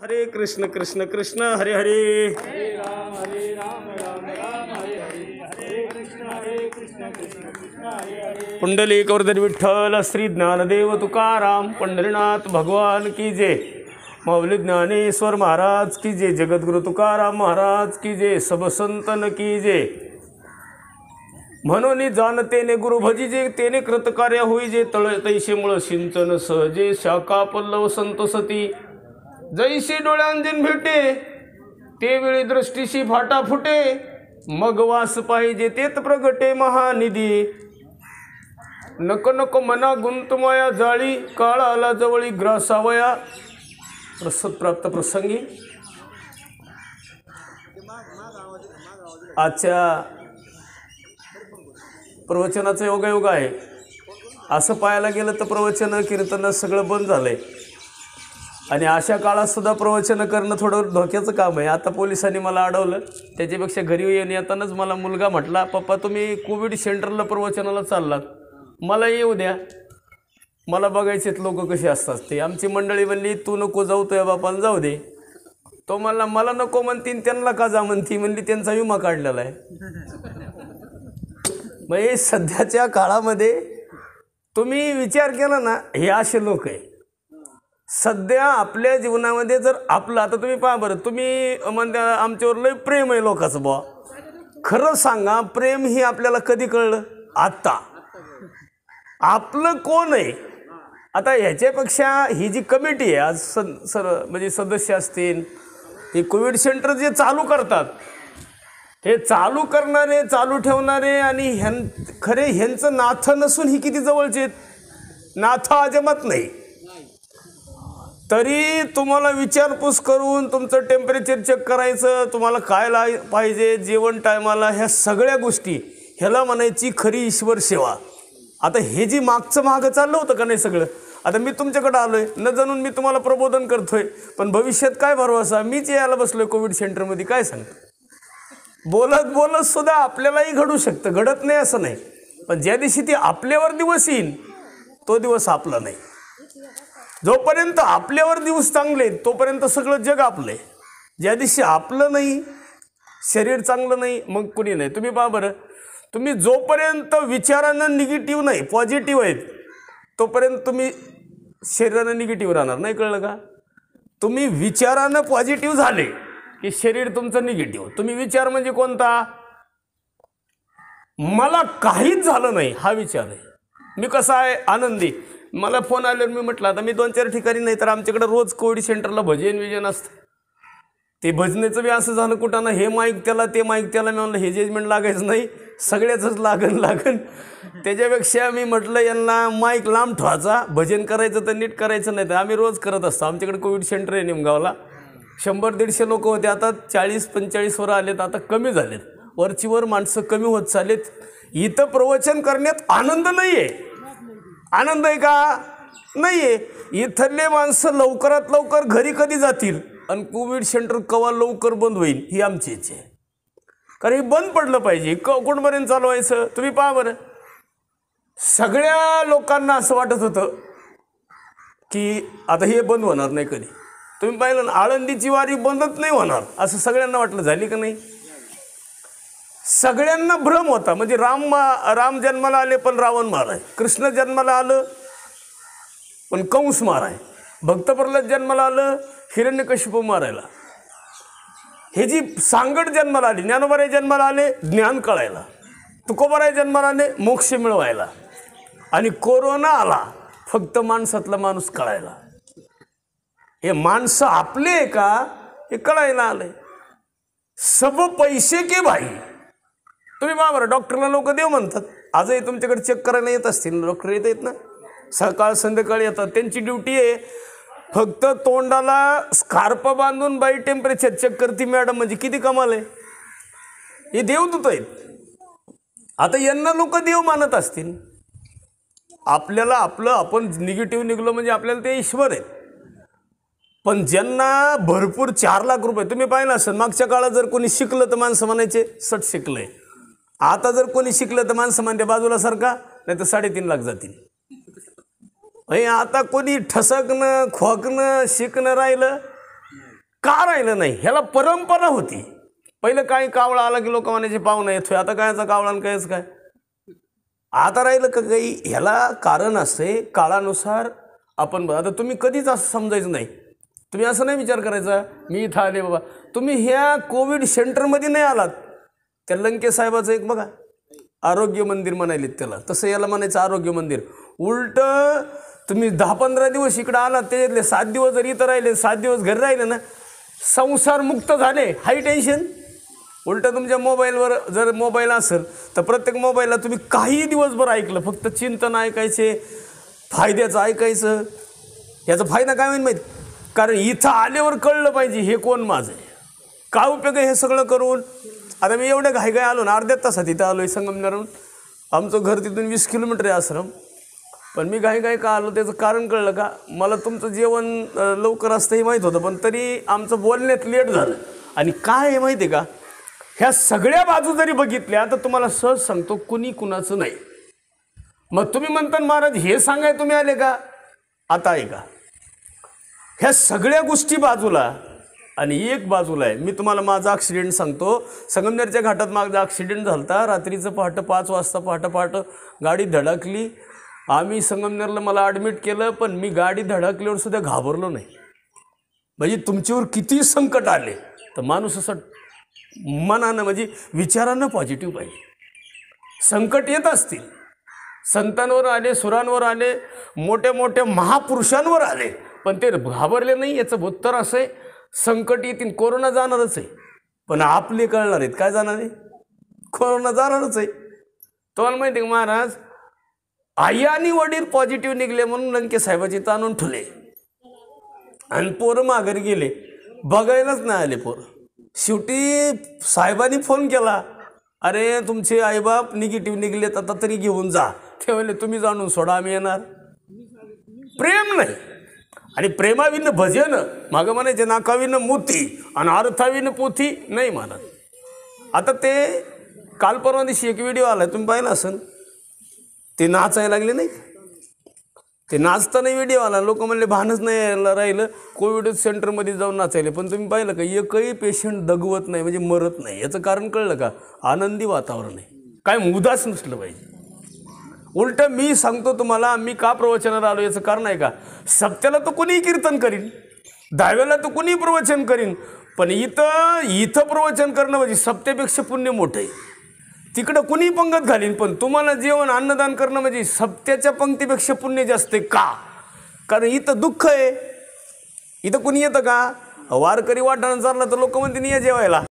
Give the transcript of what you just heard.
हरे कृष्ण कृष्ण कृष्ण हरे हरे, हरे राम राम राम हरे हरे, हरे कृष्ण कृष्ण कृष्ण हरे हरे. पुंडलिक वरद विठ्ठल श्री ज्ञानदेव तुकाराम पंढरीनाथ भगवान की जय. माऊली ज्ञानेश्वर महाराज की जय. जगद्गुरु तुकाराम महाराज की जय. सब संतन की जय. म्हणून जाणतेने गुरु भजिजे तेने कृतकार्य होईजे. तळ तैसे मूळ सिंचन सहजे शाखा पल्लव संतसती. जैसे डोळ्यांजन भेटे ते वेळी दृष्टीशी फाटा फुटे. मग वास पाहिजे तेत प्रगटे महानिधी. नको नको मना गुंतमाया जाळी. काळ आला जवळी ग्रासावया. प्रसाद प्राप्त प्रसंगी आजच्या प्रवचनाचा योगायोग आहे. असं पाहायला गेलं तर प्रवचन कीर्तन सगळं बंद झालंय आणि अशा काळात सुद्धा प्रवचन करणं थोडं धोक्याचं काम आहे. आता पोलिसांनी मला अडवलं. त्याच्यापेक्षा घरी येतानाच मला मुलगा म्हटला, पप्पा तुम्ही कोविड सेंटरला प्रवचनाला चाललात, मला येऊ द्या, मला बघायचेत लोक कसे असतात ते. आमची मंडळी म्हणली तू नको जाऊ, तो या बापाला जाऊ दे. तो म्हणला मला नको म्हणतीन त्यांना का जा म्हणती. म्हणली त्यांचा विमा काढलेला आहे. म्हणजे सध्याच्या काळामध्ये तुम्ही विचार केला ना, हे असे लोक आहे. सध्या आपल्या जीवनामध्ये जर आपलं, आता तुम्ही पहा बरं, तुम्ही म्हणता आमच्यावर लय प्रेम आहे लोकांचं बुवा. खरं सांगा, प्रेम ही आपल्याला कधी कळलं? आत्ता. आपलं कोण आहे? आता ह्याच्यापेक्षा ही जी कमिटी आहे आज म्हणजे सदस्य असतील, हे कोविड सेंटर जे चालू करतात, हे चालू करणारे, चालू ठेवणारे आणि खरे ह्यांचं नाथं नसून ही किती जवळचे आहेत. नाथं अजमत नाही तरी तुम्हाला विचारपूस करून तुमचं टेम्परेचर चेक करायचं, तुम्हाला काय पाहिजे, जेवण टायमाला, ह्या सगळ्या गोष्टी, ह्याला म्हणायची खरी ईश्वर सेवा. आता हे जी मागं चाललं होतं का नाही सगळं, आता मी तुमच्याकडे आलो आहे न जाणून मी तुम्हाला प्रबोधन करतोय, पण भविष्यात काय भरवसा, मीच यायला बसलो आहे कोविड सेंटरमध्ये. काय सांगतो, बोलत बोलत सुद्धा आपल्यालाही घडू शकतं, घडत नाही असं नाही. पण ज्या दिवशी ती आपल्यावर दिवस येईल तो दिवस आपला नाही. जोपर्यंत आपल्यावर दिवस चांगले तोपर्यंत सगळं जग आपलं आहे. ज्या दिवशी आपलं नाही, शरीर चांगलं नाही, मग कुणी नाही. तुम्ही पहा बरं, तुम्ही जोपर्यंत विचारानं निगेटिव्ह नाही पॉझिटिव्ह आहेत तोपर्यंत तुम्ही शरीरानं निगेटिव्ह राहणार नाही. कळलं का? तुम्ही विचारानं पॉझिटिव्ह झाले की शरीर तुमचं निगेटिव्ह. तुम्ही विचार म्हणजे कोणता? मला काहीच झालं नाही हा विचार आहे. मी कसा आहे, आनंदी. मला फोन आल्यावर मी म्हटलं, आता मी 2-4 ठिकाणी नाही तर आमच्याकडे रोज कोविड सेंटरला भजन असतं. ते भजनेचं बी असं झालं कुठं ना, हे माईक त्याला ते माईक त्याला. मी म्हणलं हे जजमेंट लागायचं नाही, सगळ्याचंच लागन. त्याच्यापेक्षा मी म्हटलं यांना माईक लांब ठेवायचा, भजन करायचं तर नीट करायचं नाही तर आम्ही रोज करत असतो. आमच्याकडे कोविड सेंटर आहे निमगावला. 100-150 लोक होते, आता 40-45 वर आलेत, आता कमी झालेत. वरचीवर माणसं कमी होत चालेत. इथं प्रवचन करण्यात आनंद नाही आहे. आनंद आहे का? नाही आहे. इथले माणसं लवकरात लवकर घरी कधी जातील आणि कोविड सेंटर कवा लवकर बंद होईल ही आमची इच्छा आहे. कारण हे बंद पडलं पाहिजे. कोणपर्यंत चालवायचं? तुम्ही पहा बरं, सगळ्या लोकांना असं वाटत होतं की आता हे बंद होणार नाही कधी. तुम्ही पाहिलं ना, आळंदीची वारी बंदच नाही होणार असं सगळ्यांना वाटलं. झाली का नाही? सगळ्यांना भ्रम होता. म्हणजे राम जन्माला आले पण रावण माराय, कृष्ण जन्माला आलं पण कंस माराय, भक्त प्रल्हाद जन्माला आलं हिरण्यकशिपू मारायला. हे जी सांगड जन्माला आली, ज्ञानोबाराय जन्माला आले ज्ञान कळायला, तुकोबाराय जन्माला आले मोक्ष मिळवायला, आणि कोरोना आला फक्त माणसातला माणूस कळायला. हे माणसं आपले आहे का हे कळायला आलंय. सब पैसे के भाई. तुम्ही पहा बरं, डॉक्टरला लोक देव म्हणतात. आजही तुमच्याकडे चेक करायला येत असतील डॉक्टर, येत ना, सकाळ संध्याकाळी येतात. त्यांची ड्युटी आहे फक्त तोंडाला स्कार्प बांधून बाई टेम्परेचर चेक करते मॅडम. म्हणजे किती कमाल आहे. हे देवदूत आहेत. आता यांना लोक देव मानत असतील. आपल्याला आपण निगेटिव्ह निघलो म्हणजे आपल्याला ते ईश्वर आहेत. पण ज्यांना भरपूर 4 लाख रुपये, तुम्ही पाहिलं असेल मागच्या काळात जर कोणी शिकलं तर माणसं म्हणायचे सट शिकलंय. आता जर कोणी शिकलं तर माणसं म्हणते बाजूला सारखा, नाही तर 3.5 लाख जातील. आता कोणी ठसकणं खोकणं शिकणं राहिलं का राहिलं नाही? ह्याला परंपरा होती. पहिलं काही कावळा आला की लोक म्हणायचे पाहुणा येतोय, आता कायचा कावळा आणि कायच काय. आता राहिलं का काही? ह्याला कारण असते काळानुसार. आपण आता तुम्ही कधीच असं समजायचं नाही, तुम्ही असं नाही विचार करायचा मी इथं आले बाबा. तुम्ही ह्या कोविड सेंटरमध्ये नाही आलात. त्या लंके साहेबाचं एक बघा आरोग्य मंदिर म्हणायले त्याला, तसं याला म्हणायचं आरोग्य मंदिर. उलट तुम्ही 10-15 दिवस इकडं आलात, त्याच्यातले 7 दिवस जर इथं राहिले, 7 दिवस घरी राहिले ना, संसार मुक्त झाले. हाय टेन्शन. उलट तुमच्या मोबाईलवर जर मोबाईल असेल तर प्रत्येक मोबाईलला तुम्ही काही दिवसभर ऐकलं, फक्त चिंतन ऐकायचे, फायद्याचं ऐकायचं. याचा फायदा काय होईल माहीत? कारण इथं आल्यावर कळलं पाहिजे हे कोण माझं आहे. काय उपयोग आहे हे सगळं करून? आता मी एवढं घाई आलो ना, अर्ध्या तासात इथं आलो आहे संगमनेरहून. आमचं घर तिथून 20 किलोमीटर आहे आश्रम. पण मी घाई का आलो त्याचं कारण कळलं का? मला तुमचं जेवण लवकर असतं हे माहीत होतं, पण तरी आमचं बोलण्यात लेट झालं. आणि काय आहे माहिती आहे का, ह्या सगळ्या बाजू जरी बघितल्या तर तुम्हाला सहज सांगतो कुणी कुणाचं नाही. मग तुम्ही म्हणता महाराज हे सांगाय तुम्ही आले का? आता आहे का? ह्या सगळ्या गोष्टी बाजूला आणि एक बाजूला आहे. मी तुम्हाला माझा ॲक्सिडेंट सांगतो. संगमनेरच्या घाटात माझा ॲक्सिडेंट झाला होता. रात्रीचं पहाटे 5 वाजता पहाटे गाडी धडकली. आम्ही संगमनेरला मला ॲडमिट केलं, पण मी गाडी धडकल्यावर सुद्धा घाबरलो नाही. म्हणजे तुमच्यावर किती संकट आले तर माणूस असं मनानं म्हणजे विचारानं पॉझिटिव्ह पाहिजे. संकट येत असतील, संतांवर आले, सुरांवर आले, मोठ्या मोठ्या महापुरुषांवर आले, पण ते घाबरले नाही. याचं उत्तर असं आहे, संकट येतील, कोरोना जाणारच आहे, पण आपले कळणार आहेत. काय जाणार आहे? कोरोना जाणारच आहे. तुम्हाला माहिती आहे का महाराज, आई आणि वडील पॉझिटिव्ह निघले म्हणून लंके साहेबाची ताणून ठुले आणि पोरं माघारी गेले, बघायलाच नाही आले पोरं. शेवटी साहेबांनी फोन केला, अरे तुमचे आईबाप निगेटिव्ह निघलेत, आता तरी घेऊन जा. ते म्हणले तुम्ही जाणून सोडा, आम्ही येणार. प्रेम नाही. आणि प्रेमाविनं भजन मागं म्हणायचे, नाकाविनं मोती आणि अर्थाविनं पोथी नाही म्हणत. आता ते काल परवा दिवशी एक व्हिडिओ आला, तुम्ही पाहिला असेल, ते नाचायला लागले नाही, ते नाचताना व्हिडिओ आला. लोक म्हणले भानच नाही राहिलं, कोविड सेंटरमध्ये जाऊन नाचायले. पण तुम्ही पाहिलं का, एकही पेशंट दगवत नाही, म्हणजे मरत नाही. याचं कारण कळलं का? आनंदी वातावरण आहे, काय उदास नसलं पाहिजे. उलट मी सांगतो तुम्हाला, मी का प्रवचनाला आलो याचं कारण आहे का, सप्त्याला तर कुणीही कीर्तन करीन, 10व्याला तर कुणीही प्रवचन करीन, पण इथं प्रवचन करणं म्हणजे सप्त्यापेक्षा पुण्य मोठं आहे. तिकडं कुणीही पंगत घालीन, पण तुम्हाला जेवण अन्नदान करणं म्हणजे सप्त्याच्या पंक्तीपेक्षा पुण्य जास्त आहे. का? कारण इथं दुःख आहे. इथं कुणी येतं का? वारकरी वाटाणा चालला तर लोक म्हणते नाही जेवायला.